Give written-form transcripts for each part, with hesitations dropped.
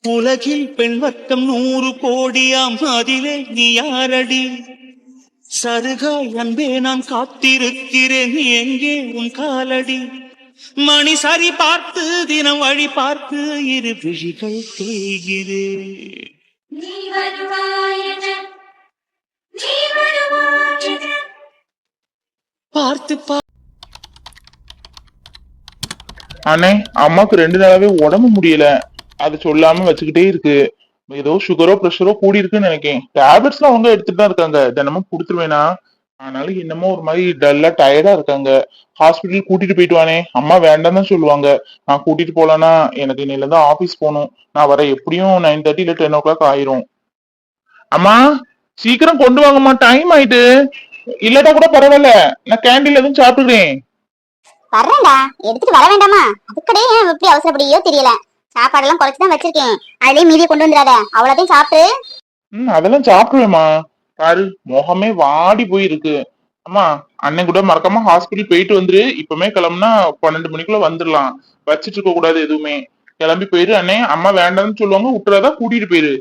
உலகில் பெண் வர்க்கம் 100 கோடியாம், அதிலே நீ யாரடி? சருகாய் அன்பே நான் காத்திருக்கிறேன், எங்கே உன் காலடி? மணி சரி பார்த்து தினம் வழி பார்த்து இரு விழிகள் தேய்கிறேன். பார்த்து அண்ணே, அம்மாக்கு 2 நாளாவே உடம்பு முடியல. அது சொல்லாம வச்சுக்கிட்டே இருக்கு. ஏதோ சுகரோ பிரஷரோ கூடி இருக்குன்னு நினைக்கிறேன். டேப்லெட்ஸ்லாம் அவங்க எடுத்துட்டு தான் இருக்காங்க. தினமும் கொடுத்துருவேனா. அதனால என்னமோ ஒரு மாதிரி டல்லா டயர்டா இருக்காங்க. ஹாஸ்பிட்டல் கூட்டிட்டு போயிட்டு வானே. அம்மா வேண்டாம் தான் சொல்லுவாங்க. நான் கூட்டிட்டு போலன்னா எனக்கு இன்னையில இருந்து ஆபீஸ் போகணும். நான் வர எப்படியும் 9:30 இல்ல 10 o'clock ஆயிரும். அம்மா, சீக்கிரம் கொண்டு வாங்கம்மா, டைம் ஆயிட்டு. இல்லாட்டா கூட பரவாயில்ல, நான் கேண்டீன்ல எதுவும் சாப்பிட்டுக்கிறேன். வர்றேன்டா, எடுத்துட்டு வர வேண்டாமா? அதுக்கடே ஏன் எப்படி அவசரப்படியோ தெரியல. சாப்பாடெல்லாம் குறைச்சுதான் வச்சிருக்கேன். அதுலயே மீதியை கொண்டு வந்துடாத, அவ்வளோதையும் சாப்பிட்டு. அதெல்லாம் சாப்பிடுவேம்மா. பாரு, முகமே வாடி போயிருக்கு. அம்மா, அண்ணன் கூட மறக்காம ஹாஸ்பிட்டல் போயிட்டு வந்துரு. இப்பவுமே கிளம்புனா 12 மணிக்குள்ள வந்துடலாம். வச்சிட்டு இருக்க கூடாது எதுவுமே. கிளம்பி போயிரு அண்ணே. அம்மா வேண்டாம்னு சொல்லுவாங்க, விட்டுறாதா, கூட்டிட்டு போயிரு.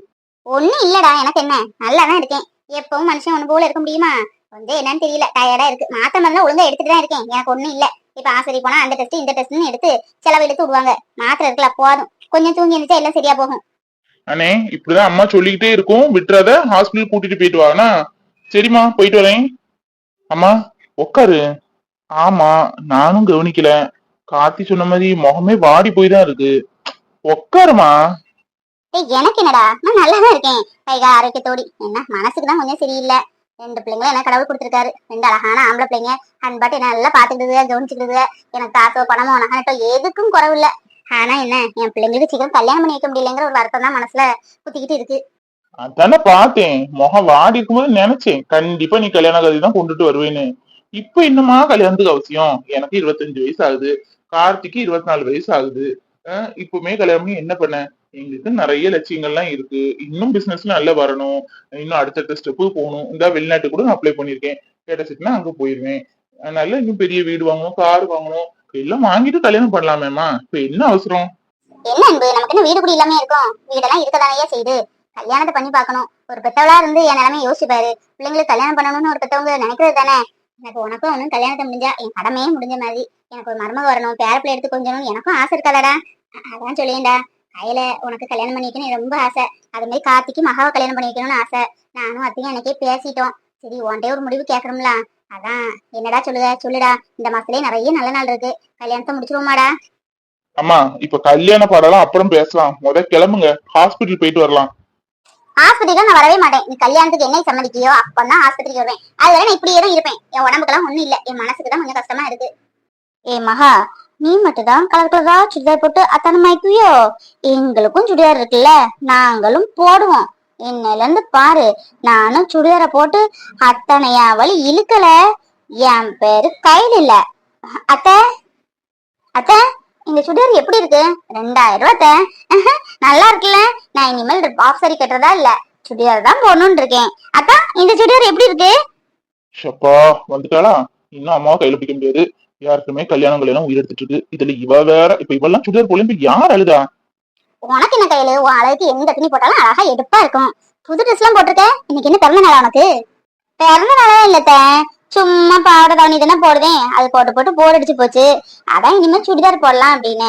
ஒண்ணும் இல்லடா, எனக்கு என்ன, நல்லாதான் இருக்கேன். எப்பவும் மனுஷன் ஒண்ணு போல இருக்க முடியுமா? கொஞ்சம் என்னன்னு தெரியல, டயர்டா இருக்கு. மாத்திரை மருந்து ஒழுங்கா எடுத்துட்டு தான் இருக்கேன். எனக்கு ஒண்ணும் இல்ல. இப்ப ஆஸ்பத்திரி போனா அந்த டெஸ்ட் இந்த டெஸ்ட்னு எடுத்து செலவு எடுத்து விடுவாங்க. மாத்திரை இருக்குல்ல, போதும். கொஞ்சம் தூங்கி இருந்துச்சா எல்லாம் சரியா போகும். அண்ணே, இப்படிதான் அம்மா சொல்லிக்கிட்டே இருக்கும், விட்டுறாத. ஹாஸ்பிட்டல் கூட்டிட்டு போயிட்டு வானா. சரிம்மா, போயிட்டு வரேன். அம்மா, உட்காரு. ஆமா, நானும் கவனிக்கல. கார்த்தி சொன்ன மாதிரி முகமே வாடி போய் தான் இருக்கு. உட்காருமா. எனக்கு என்னடா, நான் நல்லாதான் இருக்கேன். கைகா ஆரோக்கியத்தோடி. என்ன மனசுக்கு தான் கொஞ்சம் சரியில்லை. 2 பிள்ளைங்களும் என்ன கடவுள் கொடுத்துருக்காரு. 2 அழகான ஆம்பளை பிள்ளைங்க. அன்பாட்டு என்ன நல்லா பாத்துக்கிடுது, கவனிச்சுக்கிடுது. எனக்கு காசோ பணமோ நகனட்டோ எதுக்கும் குறவில்லை. ஆனா என்ன, என் பிள்ளைங்களுக்கு சீக்கிரம் கல்யாணம் பண்ணி வைக்க முடியலைங்கிற ஒரு வருத்தம் தான் மனசுல குத்திக்கிட்டு இருக்கு. அதானே பார்த்தேன், முகம் வாடி இருக்கும்போது நினைச்சேன் கண்டிப்பா நீ கல்யாண கதை தான் கொண்டுட்டு வருவேன்னு. இப்ப என்னமா கல்யாணத்துக்கு அவசியம்? எனக்கு 25 வயசு ஆகுது. கார்த்திக்கு 24 வயசு ஆகுது. இப்பவுமே கல்யாணம் பண்ணி என்ன பண்ண? எங்களுக்கு நிறைய லட்சியங்கள்லாம் இருக்கு. இன்னும் பிசினஸ் நல்லா வரணும். இன்னும் அடுத்தடுத்த ஸ்டெப்பு போகணும். இந்த வெளிநாட்டு கூட நான் அப்ளை பண்ணிருக்கேன். கிடைச்சிட்டுனா அங்க போயிருவேன். அதனால இன்னும் பெரிய வீடு வாங்கணும், கார் வாங்கணும். எல்லாம் வாங்கிட்டு கல்யாணம் பண்ணலாமேமா. இப்ப என்ன அவசரம்? என்ன அன்பு, நமக்கு என்ன வீடு கூட இல்லாம இருக்கும்? வீடெல்லாம் இருக்கதானே செய்யுது. கல்யாணத்தை பண்ணி பார்க்கணும். ஒரு பெத்தவளா இருந்து என் நிலைமை யோசிச்சு பாரு. பிள்ளைங்களுக்கு கல்யாணம் பண்ணணும்னு ஒரு பெத்தவங்க நினைக்கிறது தானே. எனக்கு உனக்கும் ஒன்னும் கல்யாணத்தை முடிஞ்சா என் கடமையே முடிஞ்ச மாதிரி. எனக்கு ஒரு மருமக வரணும், பேரப்பிள்ளை எடுத்து கொஞ்சணும், எனக்கும் ஆசை இருக்காதடா. அதான் சொல்லியேன்டா. கையில உனக்கு கல்யாணம் பண்ணி வைக்கணும் ரொம்ப ஆசை. அது மாதிரி கார்த்திக்கு மகாவை கல்யாணம் பண்ணி வைக்கணும்னு ஆசை. நானும் அத்தையும் எனக்கே பேசிட்டோம். சரி, உன்டே ஒரு முடிவு கேட்கணும்ல. அதான் என்னடா சொல்லுடா. இந்த மாசத்துலயே நிறைய நல்ல நாள் இருக்கு. கல்யாணத்தை முடிச்சிருவோமாடா? அம்மா, இப்ப கல்யாண பாடலாம் அப்புறம் பேசலாம். கிளம்புங்க, ஹாஸ்பிட்டல் போயிட்டு வரலாம். ஆஸ்பத்திரிக்கு நான் வரவே மாட்டேன். நீ கல்யாணத்துக்கு என்ன சம்மதிக்கியோ அப்பதான் ஆஸ்பத்திரிக்கு வருவேன். அதுவரை நான் இப்படியே தான் இருப்பேன். என் உடம்புக்கெல்லாம் ஒண்ணும் இல்ல, என் மனசுக்கு தான் கொஞ்சம் கஷ்டமா இருக்கு. ஏ மகா, நீ மட்டும் தான் கலர் கலரா சுடிதார் போட்டு அத்தனமாய்க்குவியோ? எங்களுக்கும் சுடிதார் இருக்குல்ல, நாங்களும் போடுவோம். இன்னையில இருந்து பாரு, நானும் சுடிதாரை போட்டு அத்தனையா வழி இழுக்கல. என் பேரு கையில் இல்ல. அத்த அத்த, இந்த சுடிதார் எப்படி இருக்கு? 2000 ரூபாய். நல்லா இருக்குல்ல. நான் இனிமேல் ஆஃப் சாரி கட்டுறதா இல்ல, சுடிதார் தான் போடணும்னு இருக்கேன். அக்கா, இந்த சுடிதார் எப்படி இருக்கு? ஷப்பா, வந்துட்டாளா? இன்னும் அம்மாவை கையில பிடிக்க முடியாது. யாருக்குமே கல்யாணம் உயிர் எடுத்துட்டு இருக்கு. இதுல இவ வேற. இப்ப இவெல்லாம் சுடிதார் போல யார் அழுதா? உனக்கு என்ன கையில? உன் அழகுக்கு எந்த துணி போட்டாலும் அழகா எடுப்பா இருக்கும். புது ட்ரெஸ் எல்லாம் போட்டிருக்க. இன்னைக்கு என்ன பிறந்த நாளா உனக்கு? பிறந்த நாளா இல்லத்த, சும்மா பாவாடை தாவணி தானே போடுவேன். அது போட்டு போர் அடிச்சு போச்சு. அதான் இனிமேல் சுடிதார் போடலாம் அப்படின்னு.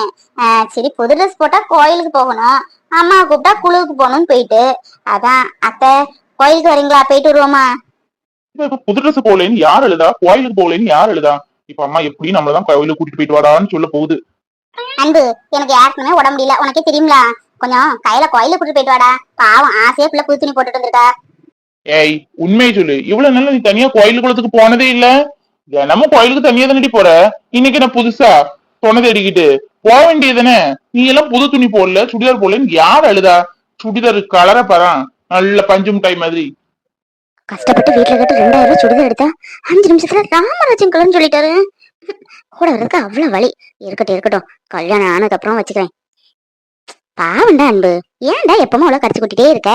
சரி, புது ட்ரெஸ் போட்டா கோயிலுக்கு போகணும், அம்மா கூப்பிட்டா குழுவுக்கு போகணும்னு போயிட்டு. அதான் அத்தை, கோயிலுக்கு வரீங்களா? போயிட்டு வருவோமா? புது ட்ரெஸ் போகலன்னு யார் அழுதா? கோயிலுக்கு போகலன்னு யார் அழுதா? இப்ப அம்மா எப்படி நம்மளதான் கோயிலுக்கு கூட்டிட்டு போயிட்டு வாடான்னு சொல்ல போகுது. அன்பு, எனக்கு யாருக்குமே உடம்பு முடியல, உனக்கே தெரியுங்களா? கொஞ்சம் கையில கோயிலுக்கு கூட்டிட்டு போயிட்டு வாடா. பாவம், ஆசையா பிள்ளை புது துணி போட்டுட்டு வந்திருக்கா. ஏய், உண்மையை சொல்லு. இவ்வளவு நாள் நீ தனியா கோயிலுக்கு குளத்துக்கு போனதே இல்ல. தினமும் கோயிலுக்கு தனியா தானடி போற. இன்னைக்கு நான் புதுசா சொன்னதை அடிக்கிட்டு போக வேண்டியதுதானே? நீ எல்லாம் புது துணி போடல, சுடிதார் போடலன்னு யார் அழுதா? சுடிதார் கலர பாரா, நல்ல பஞ்சு மிட்டாய் மாதிரி. கஷ்டப்பட்டு வீட்டுல கட்டு 2000 ரூபாய் சுடிதார் எடுத்தா 5 நிமிஷத்துல ராமராஜன் கலர்னு சொல்லிட்டாரு. கூட இருக்கு அவ்வளவு வலி. இருக்கட்டும், கல்யாணம் ஆனதுக்கு அப்புறம் வச்சுக்கிறேன். பாவண்டா அன்பு, ஏன்டா எப்பவும் அவ்வளவு கடிச்சு கூட்டிட்டே இருக்க?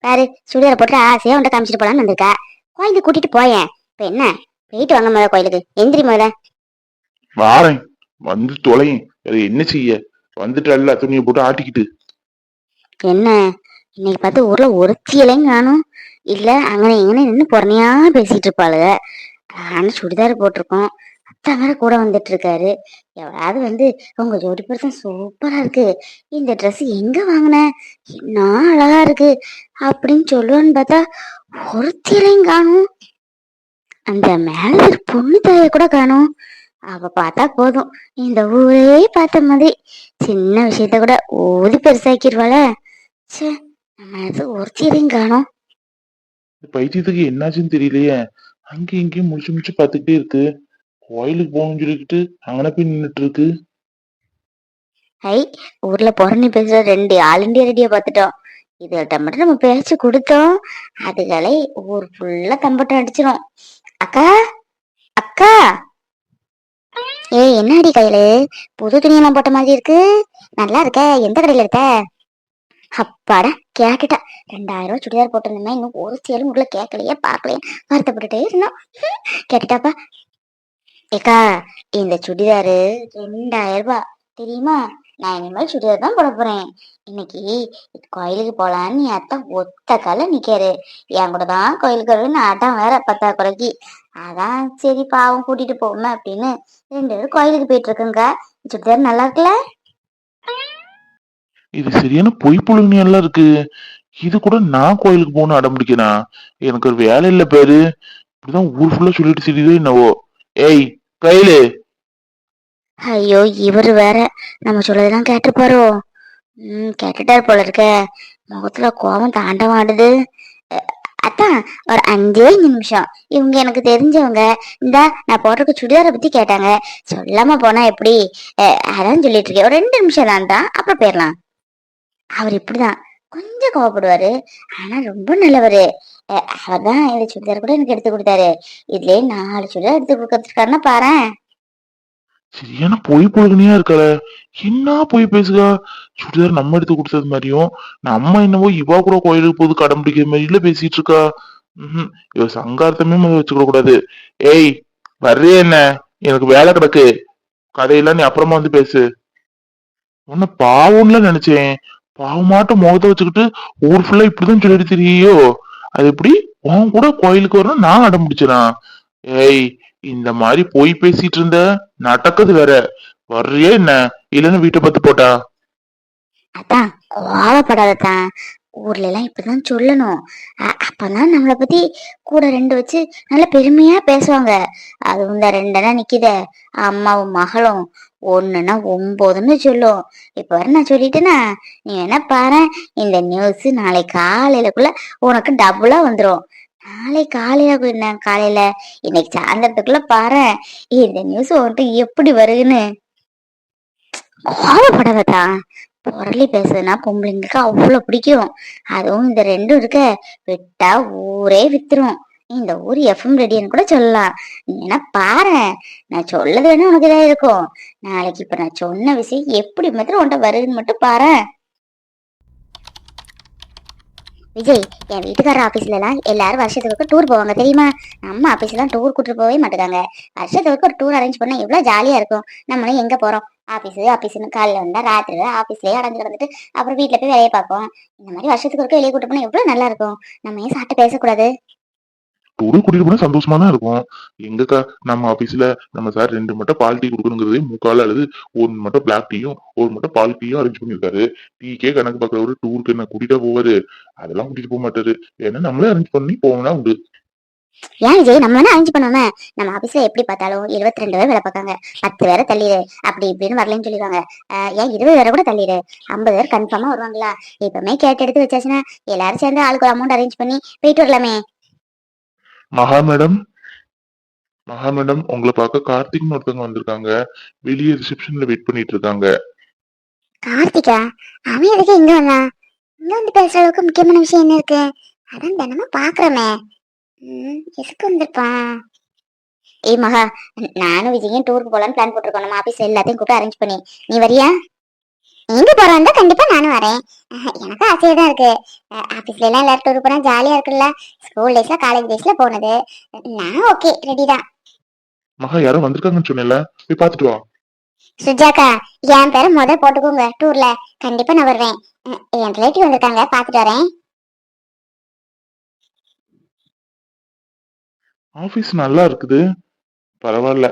பாரு, சுடிதார போட்டு ஆசையா உன்ட்ட காமிச்சிட்டு போலான்னு வந்திருக்கா. கோயிலுக்கு கூட்டிட்டு போயேன். இப்ப என்ன, போயிட்டு வாங்க முதல்ல கோயிலுக்கு. எந்திரி முதல்ல. வாரேன், வந்து தொலையும். என்ன செய்ய? வந்துட்டு துணியை போட்டு ஆட்டிக்கிட்டு. என்ன இன்னைக்கு பார்த்து ஊர்ல ஒருத்தியலையும் காணும். இல்ல அங்கன இங்கன நின்று பொறுமையா பேசிட்டு இருப்பாளுக. நானும் சுடிதார் போட்டிருக்கோம். அத்தா வேற கூட வந்துட்டு இருக்காரு. எவராவது வந்து உங்க ஜோடி பர்சன் சூப்பரா இருக்கு, இந்த ட்ரெஸ் எங்க வாங்கின, என்ன அழகா இருக்கு அப்படின்னு சொல்லுவான்னு பார்த்தா ஒருத்தியலையும் காணும். அந்த மேல பொண்ணு தாய கூட காணும். அவ பார்த்தா போதும், இந்த ஊரே பார்த்த மாதிரி சின்ன விஷயத்த கூட ஊதி பெருசாக்கிடுவாள. சே, நம்ம ஒருத்தியரையும் காணும். பைத்தியத்துக்கு என்னாச்சுன்னு தெரியலையே. அங்கேயும் இங்கேயும் முடிச்சு முடிச்சு பாத்துக்கிட்டே இருக்கு. கோயிலுக்கு போகணும்னு சொல்லிக்கிட்டு அங்கன போய் நின்னுட்டு இருக்கு. ஐ, ஊர்ல பொறணி பேசுற 2 ஆல் இண்டியா ரேடியோ பார்த்துட்டோம். இதுகிட்ட மட்டும் நம்ம பேச்சு கொடுத்தோம், அதுகளை ஊர் ஃபுல்லா தம்பட்டம் அடிச்சிடும். அக்கா, அக்கா. ஏய், என்னடி கையில புது துணியெல்லாம் போட்ட மாதிரி இருக்கு, நல்லா இருக்க, எந்த கடையில இருக்க? அப்பாடா, கேட்டுட்டா. 2000 ரூபாய் சுடிதார் போட்டிருந்தோமே, இன்னும் ஒரு சேலும் உள்ள கேட்கலையே பார்க்கலையே வருத்தப்பட்டுட்டே இருந்தோம். கேட்டுட்டாப்பா. ஏக்கா, இந்த சுடிதாரு 2000 ரூபாய் தெரியுமா? நான் இனிமேல் சுடிதார் தான் போட போறேன். இன்னைக்கு கோயிலுக்கு போலான்னு என் அத்தை ஒத்த கால நிக்காரு. என் கூட தான் கோயிலுக்கு வருதுன்னு அதான் வேற 10 குறைக்கு. அதான் சரி பாவம் கூட்டிட்டு போவோமே அப்படின்னு 2 பேரும் கோயிலுக்கு போயிட்டு இருக்குங்க. சுடிதார் நல்லா இருக்குல்ல? இது சரியான பொய் புழுங்கி எல்லாம் இருக்கு. இது கூட நான் கோயிலுக்கு போகணும் அடம் பிடிக்கிறேன். எனக்கு ஒரு வேலை இல்ல பேரு. இப்படிதான் ஊர் ஃபுல்லா சொல்லிட்டு தெரியுதோ என்னவோ. ஏய் கையில ஐயோ, இவரு வேற நம்ம சொல்லதெல்லாம் கேட்டுப்பாரோ. கேட்டுட்டாரு போல இருக்க. முகத்துல கோபம் தாண்டவம் ஆடுது. அதான் ஒரு 5 நிமிஷம் இவங்க எனக்கு தெரிஞ்சவங்க. இந்த நான் போட்டிருக்க சுடிதாரை பத்தி கேட்டாங்க, சொல்லாம போனா எப்படி? அதான் சொல்லிட்டு இருக்கேன், ஒரு 2 நிமிஷம் தான், அப்புறம் போயிடலாம். அவர் இப்படிதான் கொஞ்சம் கோவப்படுவாரு, ஆனா ரொம்ப நல்லவரு. அவர் தான் இந்த சுடிதார் கூட எனக்கு எடுத்து கொடுத்தாரு. இதுலயே 4 சுடிதார் எடுத்து கொடுத்துருக்காருன்னா பாரு. சரியான பொய் புழுகனியா இருக்காள. என்ன பொய் பேசுகா. சுடிதார் நம்ம எடுத்து கொடுத்தது மாதிரியும், நம்ம என்னவோ இவா கூட கோயிலுக்கு போது கடம் பிடிக்கிற மாதிரி இல்ல பேசிட்டு இருக்கா. இவ சங்கார்த்தமே வச்சுக்க கூடாது. ஏய் வர்றே என்ன, எனக்கு வேலை கிடக்கு. கதையெல்லாம் நீ அப்புறமா வந்து பேசு. உன்ன பாவம்ல நினைச்சேன். பாவமாட்டம் முகத்தை வச்சுக்கிட்டு ஊர் ஃபுல்லா இப்படிதான் சொல்லிட்டு தெரியும். அது எப்படி உன் கூட கோயிலுக்கு வரணும் நான் அடம் பிடிச்சனா? ஏய் இந்த மாதிரி போய் பேசிட்டு இருந்த நடக்குது வேற. வர்றியா என்ன, இல்லன்னு வீட்டை பார்த்து போட்டா? அதான் கோவப்படாததான், ஊர்ல எல்லாம் இப்படிதான் சொல்லணும். அப்பதான் நம்மளை பத்தி கூட 2 வச்சு நல்ல பெருமையா பேசுவாங்க. அதுவும் இந்த 2 நிக்குத, அம்மாவும் மகளும் 1ன்னா 9ன்னு சொல்லும். இப்ப வர நான் சொல்லிட்டேனா, நீ என்ன பாரு, இந்த நியூஸ் நாளை காலையிலக்குள்ள உனக்கு டபுளா வந்துடும். நாளை காலையில காலையில இன்னைக்கு சாயந்தரத்துக்குள்ள பாரு இந்த நியூஸ் உன்ட்டு எப்படி வருதுன்னு. கோவப்படாததா, பொருளி பேசுதுன்னா பொம்பளைங்களுக்கு அவ்வளவு பிடிக்கும். அதுவும் இந்த 2 இருக்க, விட்டா ஊரே வித்துரும். இந்த ஊர் எஃப்எம் ரெடின்னு கூட சொல்லலாம். நீ என்ன பாரு, நான் சொல்லது வேணா உனக்கு இதா இருக்கும். நாளைக்கு இப்ப நான் சொன்ன விஷயம் எப்படி மாத்திரம் உன்ட்ட வருதுன்னு மட்டும் பாரு. விஜய், என் வீட்டுக்கார ஆபீஸ்ல எல்லாம் எல்லாரும் வருஷத்துக்கு டூர் போவாங்க தெரியுமா? நம்ம ஆபீஸ்ல எல்லாம் டூர் கூட்டு போவே மாட்டாங்க. வருஷத்துக்கு ஒரு டூர் அரேஞ்ச் பண்ணா எவ்வளவு ஜாலியா இருக்கும். நம்மளும் எங்க போறோம், ஆபீஸ்னு காலையில வந்தா ராத்திரி ஆபீஸ்லயே அடைஞ்சு கிடந்துட்டு அப்புறம் வீட்டுல போய் வேலையை பார்ப்போம். இந்த மாதிரி வருஷத்துக்கு ஒருக்க வெளியே கூட்டு போனா எவ்வளவு நல்லா இருக்கும். நம்ம ஏன் சாப்பிட்டு பேசக்கூடாது? டூர் கூட்டிட்டு போனா சந்தோஷமா தான் இருக்கும். எங்கக்கா நம்ம ஆபீஸ்ல நம்ம சார் 2 மட்டும் பால் டீ கொடுக்கணுங்கிறது 3/4 அல்லது 1 மட்டும் பிளாக் டீயும் 1 மட்டும் பால் டீயும் அரேஞ்ச் பண்ணிருக்காரு. டீக்கே கணக்கு பாக்குறவரு டூருக்கு என்ன கூட்டிட்டா போவாரு? அதெல்லாம் கூட்டிட்டு போக மாட்டாரு. ஏன்னா நம்மளே அரேஞ்ச் பண்ணி போனா உண்டு. ஏன் விஜய், நம்ம வேணா அரேஞ்ச் பண்ணுவோமே. நம்ம ஆபீஸ்ல எப்படி பார்த்தாலும் 22 பேர் வேலை பார்க்காங்க. 10 பேரை தள்ளிடு அப்படி இப்படின்னு வரலன்னு சொல்லிடுவாங்க. ஏன் 20 பேரை கூட தள்ளிடு, 50 பேர் கன்ஃபார்மா வருவாங்களா? இப்பவுமே கேட்டு எடுத்து வச்சாச்சுன்னா எல்லாரும் சேர்ந்து ஆளுக்கு ஒரு அமௌண்ட் அரேஞ்ச் பண்ணி போயிட்டு வரலாமே. மகா மேடம், மகா மேடம் உங்களை பார்க்க கார்த்திக்னு ஒருத்தவங்க வந்திருக்காங்க. வெளியே ரிசப்ஷன்ல வெயிட் பண்ணிட்டு இருக்காங்க. கார்த்திகா? அவன் எதுக்கு இங்க வந்தா? இங்க வந்து பேசுற அளவுக்கு முக்கியமான விஷயம் என்ன இருக்கு? அதான் தினமும் பாக்குறமே. எதுக்கு வந்திருப்பான்? ஏய் மகா, நானும் விஜயும் டூருக்கு போலான்னு பிளான் போட்டிருக்கோம். நம்ம ஆபீஸ்ல எல்லாத்தையும் கூப்பிட்டு அரேஞ்ச் பண்ணி, நீ வரியா? எங்க போறோம்? கண்டிப்பா நானும் வரேன். எனக்கு ஆசையா தான் இருக்கு. ஆபீஸ்ல எல்லாம் எல்லாரும் டூர் போனா ஜாலியா இருக்குல்ல. ஸ்கூல் டேஸ்ல காலேஜ் டேஸ்ல போனது. நான் ஓகே, ரெடி தான். மகா யாரும் வந்திருக்காங்கன்னு சொன்னேன்ல, போய் பார்த்துட்டு வா. சுஜாக்கா, என் பேரை போட்டுக்கோங்க டூர்ல. கண்டிப்பா நான் வருவேன். என் ரிலேட்டிவ் வந்திருக்காங்க, பாத்துட்டு வரேன். ஆபீஸ் நல்லா இருக்குது, பரவாயில்ல.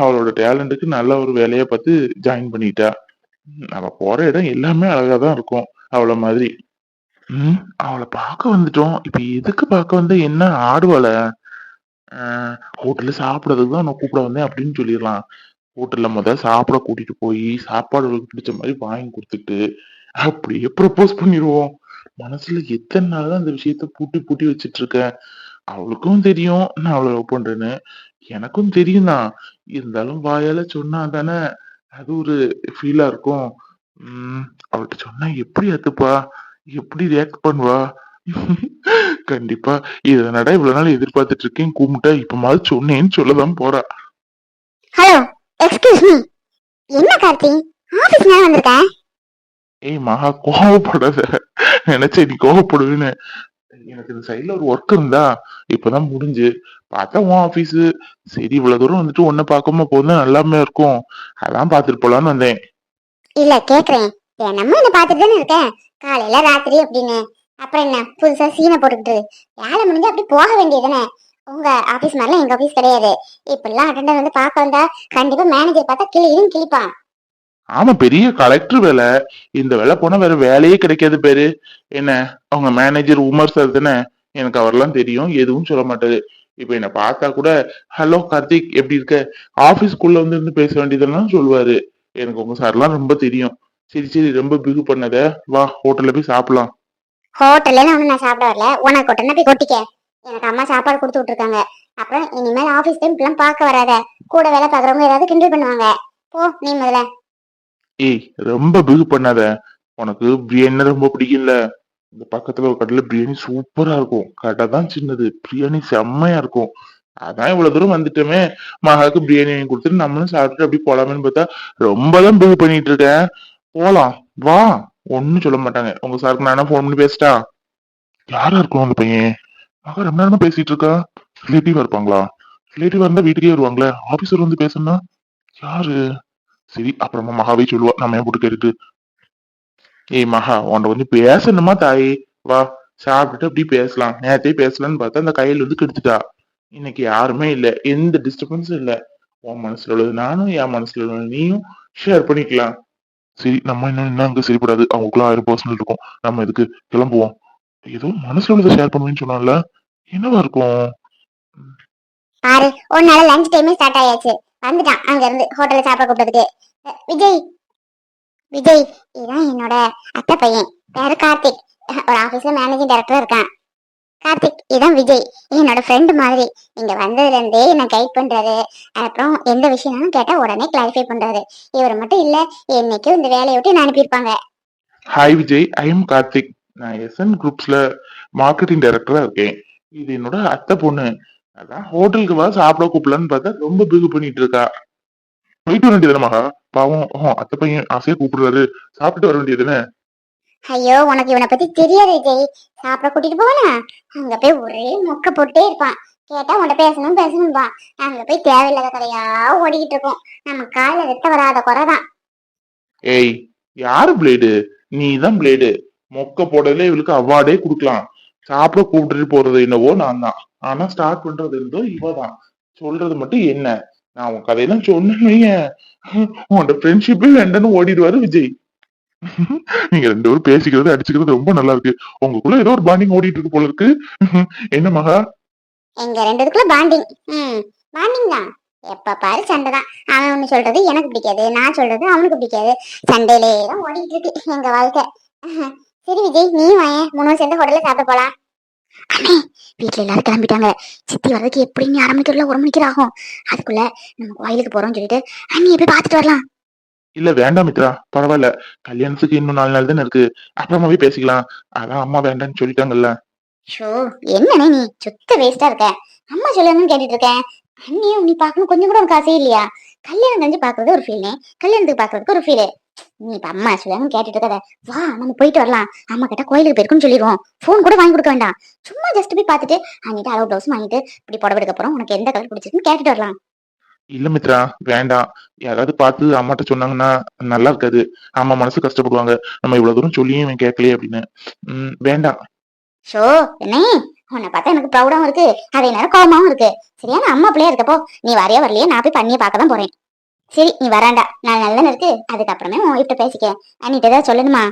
அவளோட டேலண்ட்டுக்கு நல்ல ஒரு வேலையை பார்த்து ஜாயின் பண்ணிட்டா. அவ போற இடம் எல்லாமே அழகாதான் இருக்கும் அவள மாதிரி. அவளை பார்க்க வந்துட்டோம். இப்ப எதுக்கு பார்க்க வந்த, என்ன ஆடுவாள? ஹோட்டல்ல சாப்பிடறதுக்கு தான் நான் கூப்பிட வந்தேன் அப்படின்னு சொல்லிடலாம். ஹோட்டல்ல சாப்பிட கூட்டிட்டு போய் சாப்பாடு அவளுக்கு பிடிச்ச மாதிரி வாங்கி கொடுத்துட்டு அப்படியே ப்ரப்போஸ் பண்ணிடுவோம். மனசுல எத்தனை நாள் தான் அந்த விஷயத்த பூட்டி பூட்டி வச்சிட்டு இருக்கேன். அவளுக்கும் தெரியும் நான் அவளை லவ் பண்றேன்னு, எனக்கும் தெரியும் தான். இருந்தாலும் வாயால சொன்னா தானே அது ஒரு ஃபீலா இருக்கும். அவள்கிட்ட சொன்னா எப்படி ஏத்துப்பா, எப்படி ரியாக்ட் பண்ணுவா? கண்டிப்பா இதனடா இவ்வளவு நாள் எதிர்பார்த்துட்டு இருக்கேன், கும்பிட்டா இப்பமாவது சொன்னேன்னு சொல்லதான் போறா. Hello, excuse me. என்ன கார்த்தி, ஆபீஸ் நேரம் வந்திருக்கேன். ஏய் மகா, கோவப்படாத. நினைச்சேன் நீ கோவப்படுவேன்னு. எனக்கு இந்த சைட்ல ஒரு ஒர்க் இருந்தா இப்பதான் முடிஞ்சு. பார்த்தா உன் ஆபீஸ், சரி இவ்வளவு தூரம் வந்துட்டு ஒன்ன பார்க்காம போதும் நல்லாமே இருக்கும், அதான் பாத்துட்டு போலான்னு வந்தேன். இல்ல கேக்குறேன், தினமும் என்ன பாத்துட்டு தானே இருக்கேன், காலையில ராத்திரி அப்படின்னு. அப்புறம் என்ன புதுசா சீனை போட்டுக்கிட்டு வேலை முடிஞ்சு அப்படி போக வேண்டியதுதானே. உங்க ஆபீஸ் மாதிரிலாம் எங்க ஆபீஸ் கிடையாது. இப்பெல்லாம் அட்டெண்டர் வந்து பார்க்க வந்தா கண்டிப்பா மேனேஜர் பார்த்தா கிளியும் கிளிப்பான். ஆமா, பெரிய கலெக்டர் வேலை. இந்த வேலை போனா வேற வேலையே கிடைக்காது. பேரு என்ன, அவங்க மேனேஜர் உமர் சார் தானே. எனக்கு அவரெல்லாம் தெரியும், எதுவும் சொல்ல மாட்டாரு. இப்ப என்ன பார்த்தா கூட ஹலோ கார்த்திக் எப்படி இருக்க, ஆபீஸ்க்குள்ள வந்து இருந்து பேச வேண்டியதெல்லாம் சொல்லுவாரு. எனக்கு உங்க சார்லாம் ரொம்ப தெரியும். சரி சரி, ரொம்ப பிகு பண்ணாத, வா ஹோட்டல்ல போய் சாப்பிடலாம். ஹோட்டல்ல ஒண்ணு நான் சாப்பிட வரல, உனக்கு கொட்டனா போய் கொட்டிக்க. எனக்கு அம்மா சாப்பாடு கொடுத்து விட்டுருக்காங்க. அப்புறம் இனிமேல் ஆபீஸ் டைம் இப்பெல்லாம் பார்க்க வராத. கூட வேலை பாக்குறவங்க ஏதாவது கிண்டல் பண்ணுவாங்க. போ நீ முதல்ல. ஏய், ரொம்ப பிகு பண்ணாத. உனக்கு பிரியாணி ரொம்ப பிடிக்கும்ல, இந்த பக்கத்துல ஒரு கடையில பிரியாணி சூப்பரா இருக்கும். கடை தான் சின்னது, பிரியாணி செம்மையா இருக்கும். அதான் இவ்வளவு தூரம் வந்துட்டோமே, மகாக்கு பிரியாணி வாங்கி கொடுத்துட்டு நம்மளும் சாப்பிட்டு அப்படி போலாமேன்னு பார்த்தா ரொம்பதான் பிகு பண்ணிட்டு இருக்கேன். போலாம் வா, ஒன்னும் சொல்ல மாட்டாங்க. உங்க சாருக்கு நானா போன் பண்ணி பேசிட்டா? யாரா இருக்கும் அந்த பையன்? மகா ரொம்ப நேரமா பேசிட்டு இருக்கா. ரிலேட்டிவா இருப்பாங்களா? ரிலேட்டிவா இருந்தா வீட்டுக்கே வருவாங்களே, ஆபீசர் வந்து பேசணும்னா யாரு? சரி, அப்புறமா மகாவே சொல்லுவா, நம்ம ஏன் போட்டு கேட்டுட்டு. ஏய் மகா, உன்ட வந்து பேசணுமா தாயே? வா, சாப்பிட்டுட்டு அப்படி பேசலாம். நேரத்தையே பேசலாம்னு பார்த்தா அந்த கையில வந்து கெடுத்துட்டா. இன்னைக்கு யாருமே இல்ல, எந்த டிஸ்டர்பன்ஸும் இல்ல. உன் மனசுல உள்ளது நானும், என் மனசுல உள்ளது நீயும் ஷேர் பண்ணிக்கலாம். சரி, நம்ம இன்னும் அங்க சரிப்படாது, அவங்களுக்குள்ள 1000 பர்சனல் இருக்கும். நம்ம இதுக்கு கிளம்புவோம். ஏதோ மனசுல உள்ளதை ஷேர் பண்ணுவேன்னு சொன்னால, என்னவா இருக்கும்? பாரு, ஒரு நாள் லஞ்ச் டைமே ஸ்டார்ட் ஆயாச்சு. வந்துட்டான் அங்க இருந்து ஹோட்டல்ல சாப்பிட கூப்பிட்டதுக்கு. விஜய், விஜய், இதான் என்னோட அத்தை பையன், பேரு கார்த்திக். ஒரு ஆபீஸ்ல மேனேஜிங் டைரக்டரா இருக்கான். கார்த்திக், இதான் விஜய், என்னோட ஃப்ரெண்டு மாதிரி. இங்க வந்ததுல இருந்தே என்ன கைட் பண்றாரு. அப்புறம் எந்த விஷயம்னாலும் கேட்டா உடனே கிளாரிஃபை பண்றாரு. இவர் மட்டும் இல்ல, என்னைக்கும் இந்த வேலையை விட்டு நான் அனுப்பியிருப்பாங்க. Hi Vijay, I am Karthik. நான் எஸ்என் குரூப்ஸ்ல மார்க்கெட்டிங் டைரக்டரா இருக்கேன். இது என்னோட அத்தை பொண்ணு. அதான் ஹோட்டலுக்கு வா சாப்பிட கூப்பிடலான்னு பார்த்தா ரொம்ப பிகு பண்ணிட்டு இருக்கா. போயிட்டு வர வேண்டியதுதானே மகா? பாவம், அத்தை பையன் ஆசையா கூப்பிடுறாரு, சாப்பிட்டு வர வேண்டியதுதானே? ஐயோ, உனக்கு இவனை பத்தி தெரியாது விஜய். சாப்பிட கூட்டிட்டு போனா அங்க போய் ஒரே மொக்க போட்டே இருப்பான். கேட்டா உன்கிட்ட பேசணும் பேசணும்பா. அங்க போய் தேவையில்லாத கதையா ஓடிக்கிட்டு இருக்கோம். நம்ம காலைல வெட்ட வராத குறைதான். ஏய், யாரு பிளேடு? நீ தான் பிளேடு. மொக்க போடல இவளுக்கு அவார்டே கொடுக்கலாம். சாப்பிட கூப்பிட்டு போறது என்னவோ நான் தான், ஆனா ஸ்டார்ட் பண்றது இருந்தோ இவ தான். சொல்றது மட்டும் என்ன, நான் உன் கதையெல்லாம் சொன்னேன்னு உன்னோட ஃப்ரெண்ட்ஷிப்பே வேண்டான்னு ஓடிடுவாரு விஜய். நீங்க ரெண்டு பேரும் பேசிக்கிறது அடிச்சுக்கிறது ரொம்ப நல்லா இருக்கு. உங்களுக்குள்ள ஏதோ ஒரு பாண்டிங் ஓடிட்டு இருக்கு போல இருக்கு. என்ன மகா? எங்க ரெண்டுக்குள்ள பாண்டிங். பாண்டிங் தான். எப்ப பாரு சண்டை தான். அவன் ஒண்ணு சொல்றது எனக்கு பிடிக்காது, நான் சொல்றது அவனுக்கு பிடிக்காது. சண்டையிலே தான் ஓடிட்டு இருக்கு எங்க வாழ்க்கை. சரி விஜய், நீ வாயேன், 3 சேர்ந்து ஹோட்டல்ல சாப்பிட போலாம். அண்ணே, வீட்டுல எல்லாரும் கிளம்பிட்டாங்க. சித்தி வர்றதுக்கு எப்படி 1/2 மணிக்குள்ள 1 மணிக்கு ஆகும். அதுக்குள்ள நம்ம கோயிலுக்கு போறோம்னு சொல்லிட்டு அண்ணி போய் பாத்துட்டு வரலாம். இல்ல வேண்டாம் மித்ரா, பரவாயில்ல. கல்யாணத்துக்கு இன்னும் 4 நாள் தானே இருக்கு, அப்புறமாவே பேசிக்கலாம். அதான் அம்மா வேண்டான்னு சொல்லிட்டாங்கல்ல. ஷோ, என்னண்ணே நீ சுத்த வேஸ்டா இருக்க. அம்மா சொல்லணும்னு கேட்டுட்டு இருக்கேன். அண்ணியும் நீ பாக்கணும் கொஞ்சம் கூட உனக்கு ஆசை இல்லையா? கல்யாணம் செஞ்சு பாக்குறது ஒரு ஃபீல்னே, கல்யாணத்துக்கு பாக்குறதுக்கு ஒரு ஃபீலு. நீ இப்ப அம்மா சொல்லணும்னு கேட்டுட்டு இருக்காத. வா, நம்ம போயிட்டு வரலாம். அம்மா கிட்ட கோயிலுக்கு போயிருக்குன்னு சொல்லிடுவோம். போன் கூட வாங்கி கொடுக்க வேண்டாம். சும்மா ஜஸ்ட் போய் பாத்துட்டு அன்னிட்டு அளவு பிளவுஸ் வாங்கிட்டு இப்படி புடவை எடுக்க போறோம், உனக்கு எந்த கலர் பிடிச்சிருக்குன்னு கேட்டுட்டு வரலாம். இல்ல மித்ரா, வேண்டாம். யாராவது பார்த்து அம்மாட்ட சொன்னாங்கன்னா நல்லா இருக்காது. அம்மா மனசு கஷ்டப்படுவாங்க. நம்ம இவ்வளவு தூரம் சொல்லியும் இவன் கேட்கலையே அப்படின்னு. வேண்டாம். ஷோ என்ன, உன்னை பார்த்தா எனக்கு ப்ரௌடாவும் இருக்கு, அதே நேரம் கோவமாவும் இருக்கு. சரியான அம்மா பிள்ளையா இருக்கப்போ நீ வரையா வரலையே, நான் போய் பண்ணியை பார்க்க தான் போறேன். சரி நீ வராண்டா, நான் நல்லன்னு இருக்கு, அதுக்கப்புறமே உன் கிட்ட பேசிக்க. அண்ணிட்ட ஏதாவது சொல்லணுமா?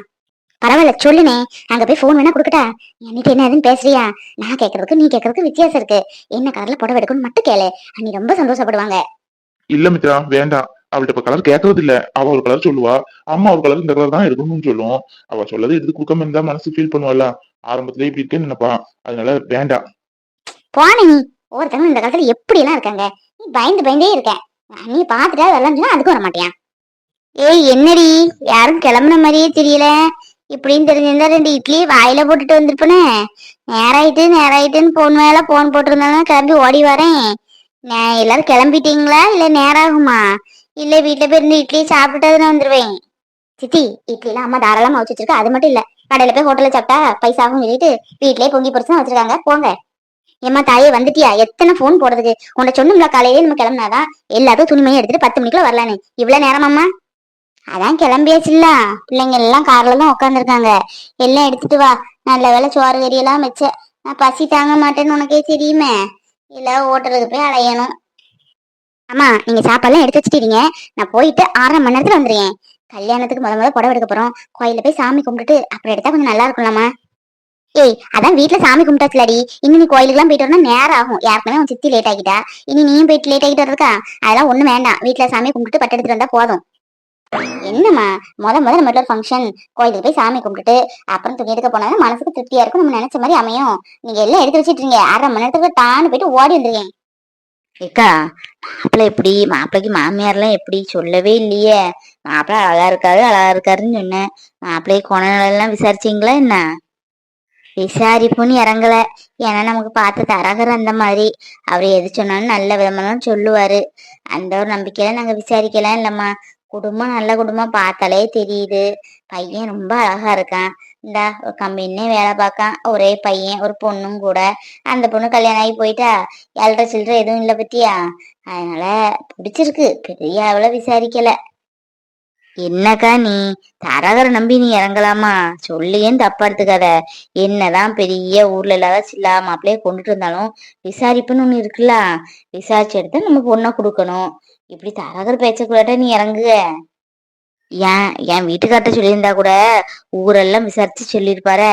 பரவாயில்ல சொல்லுனே, அங்க போய் போன் வேணா கொடுக்கட்டா? அன்னிட்டு என்ன எதுன்னு பேசுறியா? நான் கேட்கறதுக்கு நீ கேட்கறதுக்கு வித்தியாசம் இருக்கு. என்ன கலர்ல புடவை எடுக்கணும்னு மட்டும் கேளு, அண்ணி ரொம்ப சந்தோஷப்படுவாங்க. இல்ல மித்ரா, வேண்டாம். அவள்கிட்ட இப்ப கலர் கேட்கறது இல்ல. அவ ஒரு கலர் சொல்லுவா, அம்மா ஒரு கலர் இந்த கலர் தான் எடுக்கணும்னு சொல்லும். அவ சொல்லது எடுத்து கொடுக்காம இருந்தா மனசு ஃபீல் பண்ணுவாள்ல. ஆரம்பத்திலே இப்படி இருக்கேன்னு நினைப்பா. அதனால வேண்டாம். போன நீ, ஒவ்வொருத்தவங்க இந்த காலத்துல எப்படி எல்லாம் இருக்காங்க. நீ பயந்து பயந்தே இருக்க. நீ பாத்துட்டா அதெல்லாம் சொன்னா அதுக்கு வர மாட்டியா? ஏய் என்னடி, யாரும் கிளம்புன மாதிரியே தெரியல. இப்படின்னு தெரிஞ்சிருந்தா 2 இட்லி வாயில போட்டுட்டு வந்திருப்பனே. நேராயிட்டுன்னு போன் மேல போன் போட்டிருந்தாலும் கிளம்பி ஓடி வரேன். நான் எல்லாரும் கிளம்பிட்டீங்களா இல்ல நேரம் ஆகுமா? இல்ல வீட்டுல போய் 2 இட்லி சாப்பிட்டுட்டு நான் வந்துருவேன். சித்தி, இட்லி எல்லாம் அம்மா தாராளமா வச்சு வச்சிருக்கா. அது மட்டும் இல்ல, கடையில போய் ஹோட்டல்ல சாப்பிட்டா பைசாவும் சொல்லிட்டு வீட்லயே பொங்கி பொரிச்சு தான் வச்சிருக்காங்க, போங்க. ஏமா தாயே வந்துட்டியா? எத்தனை போன் போடுறதுக்கு? உன்னை சொன்னோம்ல காலையிலே நம்ம கிளம்புனாதான் எல்லாத்தையும் துணிமையும் எடுத்துட்டு 10 மணிக்குள்ள வரலான்னு. இவ்வளவு நேரமாம்மா? அதான் கிளம்பியாச்சுல்ல. பிள்ளைங்க எல்லாம் கார்ல தான் உட்காந்துருக்காங்க. எல்லாம் எடுத்துட்டு வா. நல்ல வேலை சோறு கறி எல்லாம் வச்ச. நான் பசி தாங்க மாட்டேன்னு உனக்கே தெரியுமே. இல்ல ஹோட்டலுக்கு போய் அலையணும். அம்மா நீங்க சாப்பாடுலாம் எடுத்து வச்சுட்டீங்க. நான் போயிட்டு 1/2 மணி நேரத்துல வந்துடுறேன். கல்யாணத்துக்கு முத புடவை எடுக்க போறோம். கோயில போய் சாமி கும்பிட்டுட்டு அப்புறம் எடுத்தா கொஞ்சம் நல்லா இருக்கும்லாமா? ஏய் அதான் வீட்டுல சாமி கும்பிட்டாச்சுலடி. இன்னும் நீ கோயிலுக்கு எல்லாம் போயிட்டு வரணும் நேரம் ஆகும். யாருக்குமே உன் சித்தி லேட் ஆகிட்டா. இனி நீயும் போயிட்டு லேட் ஆகிட்டு வர்றதுக்கா? அதெல்லாம் ஒண்ணு வேண்டாம். வீட்டுல சாமி கும்பிட்டு பட்டு எடுத்துட்டு வந்தா போதும். என்னம்மா, நம்ம வீட்டுல ஒரு ஃபங்க்ஷன், கோயிலுக்கு போய் சாமி கும்பிட்டுட்டு அப்புறம் துணி எடுக்க போனாலும் மனசுக்கு திருப்தியா இருக்கும். நம்ம நினைச்ச மாதிரி அமையும். நீங்க எல்லாம் எடுத்து வச்சிட்டீங்க. 1/2 மணி நேரத்துக்கு டான்னு போயிட்டு ஓடி வந்துருக்கேன். ஏக்கா, மாப்பிள்ளை எப்படி? மாப்பிள்ளைக்கு மாமியார்லாம் எப்படி சொல்லவே இல்லையே. மாப்பிள்ளை அழகா இருக்காருன்னு சொன்னேன். மாப்பிள்ளை குணநலம் விசாரிச்சீங்களா என்ன? விசாரிப்புன்னு இறங்கல. ஏன்னா நமக்கு பார்த்து தரகர் அந்த மாதிரி. அவர் எது சொன்னாலும் நல்ல விதமானு சொல்லுவாரு. அந்த ஒரு நம்பிக்கையில நாங்க விசாரிக்கலாம் இல்லம்மா. குடும்பம் நல்ல குடும்பம் பார்த்தாலே தெரியுது. பையன் ரொம்ப அழகா இருக்கான். இந்தா ஒரு கம்பெனிலே வேலை பார்க்கான். ஒரே பையன், ஒரு பொண்ணும் கூட. அந்த பொண்ணு கல்யாணம் ஆகி போயிட்டா. 7 சில்லற எதுவும் இல்லை பத்தியா. அதனால பிடிச்சிருக்கு. பெரிய அளவுல விசாரிக்கல. என்னக்கா நீ, தரகரை நம்பி நீ இறங்கலாமா? சொல்லியும் தப்பா எடுத்துக்காத. என்னதான் பெரிய ஊர்ல இல்லாத சில்லா மாப்பிள்ளைய கொண்டுட்டு இருந்தாலும் விசாரிப்புன்னு ஒண்ணு இருக்குல்ல. விசாரிச்சு எடுத்து நம்ம பொண்ணை கொடுக்கணும். இப்படி தரகர் பேச்சக்குள்ளாட்ட நீ இறங்குக. என் வீட்டுக்கார்ட்ட சொல்லியிருந்தா கூட ஊரெல்லாம் விசாரிச்சு சொல்லியிருப்பாரு.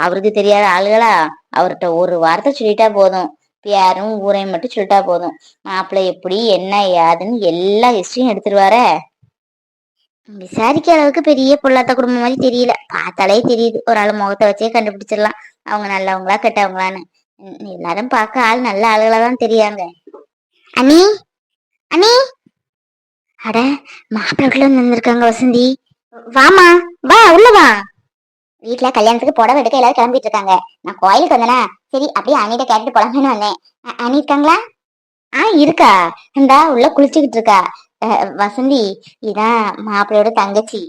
அவருக்கு தெரியாத ஆளுகளா? அவர்கிட்ட ஒரு வார்த்தை சொல்லிட்டா போதும். பேரும் ஊரையும் மட்டும் சொல்லிட்டா போதும். மாப்பிள்ளை எப்படி என்ன ஏதுன்னு எல்லா ஹிஸ்டரியும் எடுத்துருவாரு. விசாரிக்கிற அளவுக்கு பெரிய பொல்லாத குடும்பம் மாதிரி தெரியல. பார்த்தாலே தெரியுது. ஒரு ஆள் முகத்தை வச்சே கண்டுபிடிச்சிடலாம் அவங்க நல்லவங்களா கெட்டவங்களான்னு. எல்லாரும் பார்க்க ஆள் நல்ல ஆளுகளா தான் தெரியாங்க. அண்ணி, அண்ணி. அட, மாப்பிள்ளைக்குள்ள வந்திருக்காங்க வசந்தி. வாமா, வா உள்ள வா. வீட்டுல கல்யாணத்துக்கு புடவை எடுக்க எல்லாரும் கிளம்பிட்டு இருக்காங்க. நான் கோயிலுக்கு வந்தேனா, சரி அப்படியே அண்ணிட்ட கேட்டுட்டு போலாமேன்னு வந்தேன். அண்ணி இருக்காங்களா? இருக்கா. இந்தா உள்ள குளிச்சுக்கிட்டு இருக்கா. வசந்தி, இதான் மாப்பிள்ளையோட தங்கச்சி.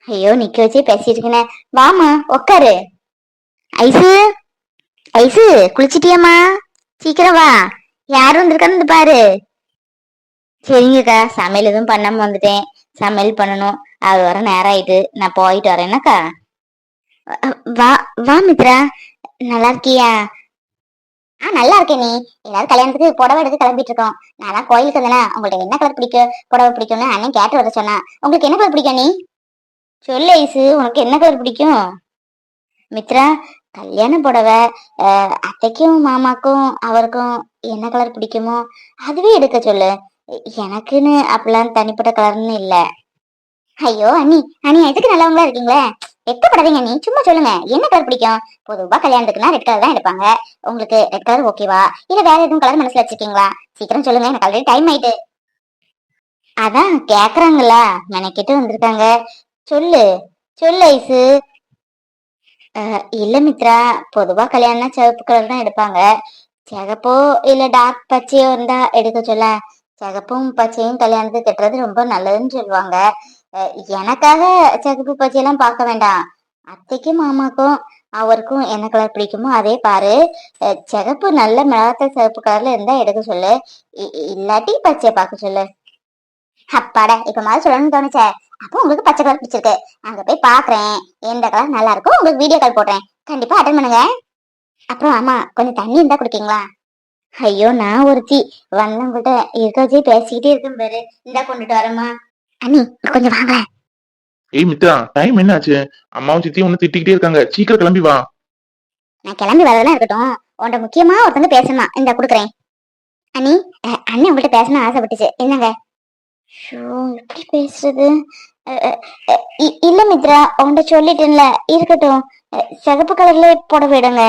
ஐயோ நிக்க வச்சே பேசிட்டு இருக்கேனே. வாமா உக்காரு. ஐசு, ஐசு குளிச்சிட்டியம்மா? சீக்கிரம் வா. யாரும் வந்திருக்கான்னு பாரு. சரிங்கக்கா, சமையல் எதுவும் பண்ணாம வந்துட்டேன். சமையல் பண்ணணும். அது வர நேரம் ஆயிட்டு. நான் போயிட்டு வரேன்னாக்கா. வா வா மித்ரா. நல்லா இருக்கியா? நல்லா இருக்கேன். நீ எல்லாரும் கல்யாணத்துக்கு புடவை எடுத்து கிளம்பிட்டு இருக்கோம். நான் கோயிலுக்கு வந்தேனா, உங்களுக்கு என்ன கலர் பிடிக்கும், புடவை பிடிக்கும்னு அண்ணன் கேட்டு வர சொன்னா. உங்களுக்கு என்ன கலர் பிடிக்கும்? நீ சொல்லு ஐசு, உனக்கு என்ன கலர் பிடிக்கும்? மித்ரா, கல்யாண புடவை அத்தைக்கும் மாமாக்கும் அவருக்கும் என்ன கலர் பிடிக்குமோ அதுவே எடுக்க சொல்லு. எனக்குன்னு அப்படிலாம் தனிப்பட்ட கலர்னு இல்ல. ஐயோ அண்ணி, அண்ணி எதுக்கு நல்லவங்களா இருக்கீங்களே. வெக்கப்படாதீங்க நீ, சும்மா சொல்லுங்க என்ன கலர் பிடிக்கும். பொதுவா கல்யாணத்துக்குன்னா ரெட் கலர் தான் எடுப்பாங்க. உங்களுக்கு ரெட் கலர் ஓகேவா, இல்ல வேற எதுவும் கலர் மனசுல வச்சிருக்கீங்களா? சீக்கிரம் சொல்லுங்க, எனக்கு ஆல்ரெடி டைம் ஆயிட்டு. அதான் கேக்குறாங்களா, மெனக்கிட்டு வந்திருக்காங்க. சொல்லு சொல்லு ஐசு. இல்ல மித்ரா, பொதுவா கல்யாணம்னா சிவப்பு கலர் தான் எடுப்பாங்க. சிகப்போ இல்ல டார்க் பச்சையோ இருந்தா எடுக்க சொல்ல. சிகப்பும் பச்சையும் கல்யாணத்துக்கு கட்டுறது ரொம்ப நல்லதுன்னு சொல்லுவாங்க. எனக்காக சிகப்பு பச்சையெல்லாம் பார்க்க வேண்டாம். அத்தைக்கும் மாமாக்கும் அவருக்கும் என்ன கலர் பிடிக்குமோ அதே பாரு. சிகப்பு நல்ல மிளகாத்த சிவப்பு கலர்ல இருந்தா எடுக்க சொல்லு. இல்லாட்டி பச்சையை பார்க்க சொல்லு. அப்பாடா இப்ப மாதிரி சொல்லணும்னு தோணுச்சே. அப்போ உங்களுக்கு பச்சை கலர் பிடிச்சிருக்கு. அங்க போய் பாக்குறேன் எந்த கலர் நல்லா இருக்கும், உங்களுக்கு வீடியோ கால் போடுறேன். கண்டிப்பா அட்டன் பண்ணுங்க. அப்புறம் ஆமா கொஞ்சம் தண்ணி இருந்தா குடிக்கீங்களா? ஐயோ நான் ஒருத்தி வந்தவங்கள்ட்ட இருக்க வச்சே பேசிக்கிட்டே இருக்கும் பாரு. இந்தா கொண்டுட்டு வரமா. அண்ணி கொஞ்சம் வாங்க. ஏய் மித்ரா, டைம் என்ன ஆச்சு? அம்மாவும் சித்தியும் ஒண்ணு திட்டிக்கிட்டே இருக்காங்க, சீக்கிரம் கிளம்பி வா. நான் கிளம்பி வரதெல்லாம் இருக்கட்டும், உன்ட முக்கியமா ஒருத்தங்க பேசணுமா, இந்த குடுக்குறேன். அண்ணி அண்ணி உங்கள்ட்ட பேசணும் ஆசைப்பட்டுச்சு, என்னங்க? ஷோ எப்படி பேசுறது? இல்ல மித்ரா உன்கிட்ட சொல்லிட்டேன்ல, இருக்கட்டும். சிகப்பு கலர்ல போட விடுங்க.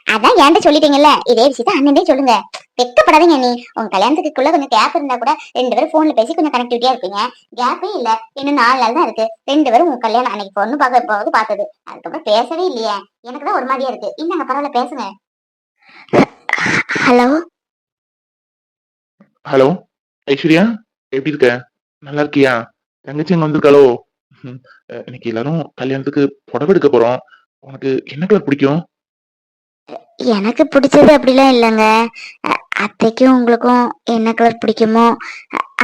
அதான் என்கிட்ட சொல்லிட்டீங்கல்ல, இதே விஷயத்த அண்ணன்டே சொல்லுங்க. வெக்கப்படாதீங்க நீ. உங்க கல்யாணத்துக்குள்ள கொஞ்சம் கேப் இருந்தா கூட 2 பேரும் போன்ல பேசி கொஞ்சம் கனெக்டிவிட்டியா இருப்பீங்க. கேப்பே இல்ல, இன்னும் 4 நாள் தான் இருக்கு. 2 பேரும் உங்க கல்யாணம் அன்னைக்கு பொண்ணு பார்க்க போது பார்த்தது, அதுக்கப்புறம் பேசவே இல்லையே. எனக்கு தான் ஒரு மாதிரியா இருக்கு. இந்தாங்க பரவாயில்ல பேசுங்க. ஹலோ ஹலோ ஐஸ்வர்யா, எப்படி இருக்க? நல்லா இருக்கியா? தங்கச்சி அங்க வந்திருக்காளோ? இன்னைக்கு எல்லாரும் கல்யாணத்துக்கு புடவை எடுக்க போறோம். உனக்கு என்ன கலர் பிடிக்கும்? எனக்கு பிடிச்சது அப்படிலாம் இல்லைங்க. அத்தைக்கும் உங்களுக்கும் என்ன கலர் பிடிக்குமோ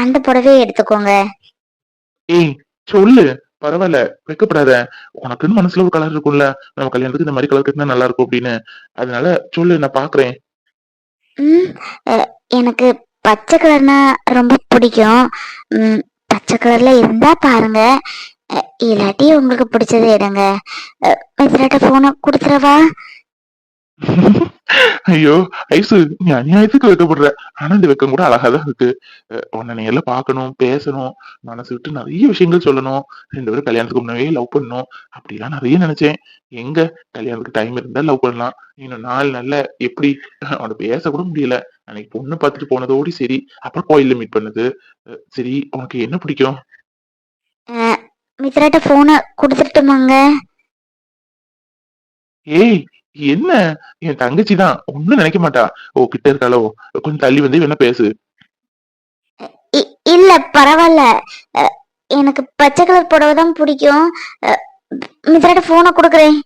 அந்த புடவையை எடுத்துக்கோங்க. ஏய் சொல்லு, பரவாயில்ல, வெக்கப்படாத. உனக்குன்னு மனசுல ஒரு கலர் இருக்கும்ல, நம்ம கல்யாணத்துக்கு இந்த மாதிரி கலர் கட்டினா நல்லா இருக்கும் அப்படின்னு. அதனால சொல்லு, நான் பாக்குறேன். எனக்கு பச்சை கலர்னா ரொம்ப பிடிக்கும். பச்சை கலர்ல இருந்தா பாருங்க. இல்லாட்டி உங்களுக்கு பிடிச்சதை எடுங்க. மித்ராட்ட போனை கொடுத்துறவா? ஐயோ ஐசு, நீ அநியாயத்துக்கு வைக்கப்படுற. ஆனா இந்த வெக்கம் கூட அழகாதான் இருக்கு. உன்னை நேர்ல பாக்கணும், பேசணும், மனசு விட்டு நிறைய விஷயங்கள் சொல்லணும். 2 பேரும் கல்யாணத்துக்கு முன்னாவே லவ் பண்ணணும் அப்படிலாம் நிறைய நினைச்சேன். எங்க கல்யாணத்துக்கு டைம் இருந்தா லவ் பண்ணலாம். இன்னும் 4 நாள்ல எப்படி அவனை பேச கூட முடியல. அன்னைக்கு பொண்ணு பார்த்துட்டு போனதோடி சரி, அப்புறம் கோயில்ல மீட் பண்ணது. சரி, உனக்கு என்ன பிடிக்கும்? மித்ராட்ட போனை கொடுத்துட்டுமாங்க? ஏய் என்ன, என் தங்கச்சி தான், ஒண்ணும் நினைக்க மாட்டா. ஓ கிட்ட இருக்காளோ, கொஞ்சம் தள்ளி வந்து வேணா பேசு. இல்ல பரவாயில்ல. எனக்கு பச்சை கலர் புடவை தான் பிடிக்கும். மித்ராட்ட போனை கொடுக்குறேன்.